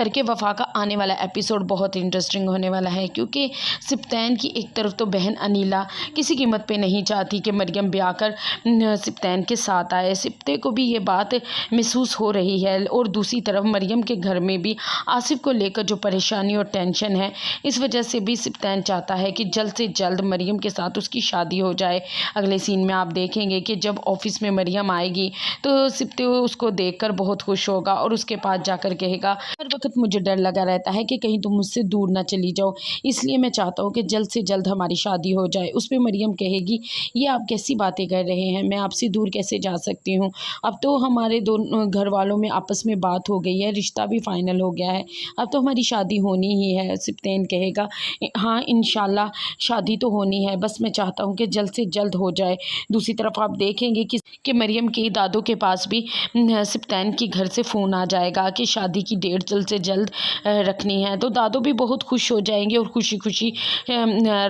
ترک وفا کا آنے والا ایپیسوڈ بہت انٹرسٹنگ ہونے والا ہے، کیونکہ سبطین کی ایک طرف تو بہن انیلا کسی قیمت پہ نہیں چاہتی کہ مریم بیاہ کر سبطین کے ساتھ آئے۔ سبطے کو بھی یہ بات محسوس ہو رہی ہے، اور دوسری طرف مریم کے گھر میں بھی آصف کو لے کر جو پریشانی اور ٹینشن ہے، اس وجہ سے بھی سبطین چاہتا ہے کہ جلد سے جلد مریم کے ساتھ اس کی شادی ہو جائے۔ اگلے سین میں آپ دیکھیں گے کہ جب آفس میں مریم آئے گی تو سبطے اس کو دیکھ کر بہت خوش ہوگا اور اس کے پاس جا کر کہے گا، ہر وقت مجھے ڈر لگا رہتا ہے کہ کہیں تم مجھ سے دور نہ چلی جاؤ، اس لیے میں چاہتا ہوں کہ جلد سے جلد ہماری شادی ہو جائے۔ اس پہ مریم کہے گی، یہ آپ کیسی باتیں کر رہے ہیں، میں آپ سے دور کیسے جا سکتی ہوں، اب تو ہمارے دونوں گھر والوں میں آپس میں بات ہو گئی ہے، رشتہ بھی فائنل ہو گیا ہے، اب تو ہماری شادی ہونی ہی ہے۔ سبطین کہے گا، ہاں انشاءاللہ شادی تو ہونی ہے، بس میں چاہتا ہوں کہ جلد سے جلد ہو جائے۔ دوسری طرف آپ دیکھیں گے کہ مریم کے دادوں کے پاس بھی سبطین کی گھر سے فون آ جائے گا کہ شادی کی ڈیٹ جلد سے جلد رکھنی ہے، تو دادو بھی بہت خوش ہو جائیں گے اور خوشی خوشی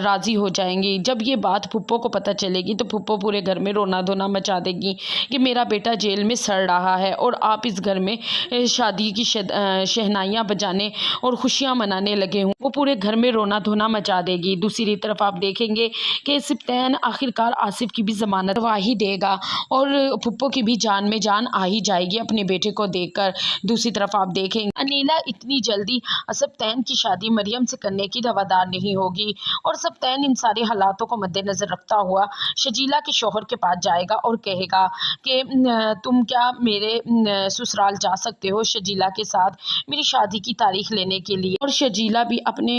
راضی ہو جائیں گی۔ جب یہ بات پھپھو کو پتہ چلے گی تو پھپھو پورے گھر میں رونا دھونا مچا دے گی کہ میرا بیٹا جیل میں سڑ رہا ہے اور آپ اس گھر میں شادی کی شہنائیاں بجانے اور خوشیاں منانے لگے ہوں، وہ پورے گھر میں رونا دھونا مچا دے گی۔ دوسری طرف آپ دیکھیں گے کہ سبطین آخرکار آصف کی بھی ضمانت دوا ہی دے گا اور پھپھو کی بھی جان میں جان آ ہی جائے گی اپنے بیٹے کو دیکھ کر۔ دوسری طرف آپ دیکھیں گے انیلا اتنی جلدی سبطین کی شادی مریم سے کرنے کی روادار نہیں ہوگی، اور سبطین ان سارے حالاتوں کو مد نظر رکھتا ہوا شجیلا کے شوہر کے پاس جائے گا اور کہے گا کہ تم کیا میرے سسرال جا سکتے ہو شجیلا کے ساتھ میری شادی کی تاریخ لینے کے لیے، اور شجیلا بھی اپنے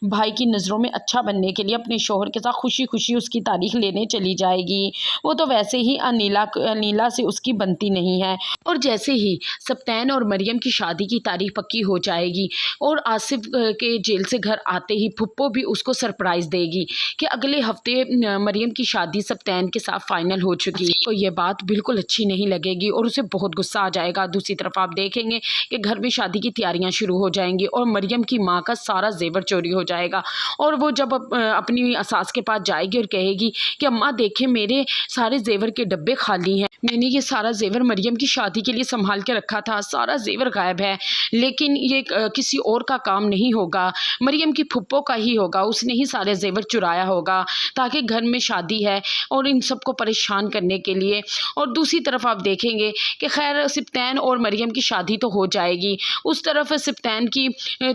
بھائی کی نظروں میں اچھا بننے کے لیے اپنے شوہر کے ساتھ خوشی خوشی اس کی تاریخ لینے چلی جائے گی۔ وہ تو ویسے ہی انیلا سے اس کی بنتی نہیں ہے، اور جیسے ہی سبطین اور مریم کی شادی کی تاریخ پکی ہو جائے گی اور آصف کے جیل سے گھر آتے ہی پھپھو بھی اس کو سرپرائز دے گی کہ اگلے ہفتے مریم کی شادی سبطین کے ساتھ فائنل ہو چکی ہے، تو یہ بات بالکل اچھی نہیں لگے گی اور اسے بہت غصہ آ جائے گا۔ دوسری طرف آپ دیکھیں گے کہ گھر میں شادی کی تیاریاں شروع ہو جائیں گی اور مریم کی ماں کا سارا زیور چوری ہو جائے گا، اور وہ جب اپنی ساس کے پاس جائے گی اور کہے گی کہ اماں دیکھیں میرے سارے زیور کے ڈبے خالی ہیں، میں نے یہ سارا زیور مریم کی شادی کے لیے سنبھال کے رکھا تھا، سارا زیور غائب ہے، لیکن یہ کسی اور کا کام نہیں ہوگا، مریم کی پھپھو کا ہی ہوگا، اس نے ہی سارے زیور چرایا ہوگا تاکہ گھر میں شادی ہے اور ان سب کو پریشان کرنے کے لیے۔ اور دوسری طرف آپ دیکھیں گے کہ خیر سبطین اور مریم کی شادی تو ہو جائے گی، اس طرف سبطین کی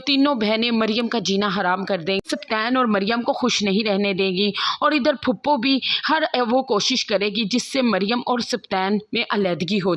تینوں بہنیں مریم کا جینا حرام کر دیں گی، سبطین اور مریم کو خوش نہیں رہنے دیں گی، اور ادھر پھپھو بھی ہر وہ کوشش کرے گی جس سے مریم اور سبطین میں علیحدگی ہو۔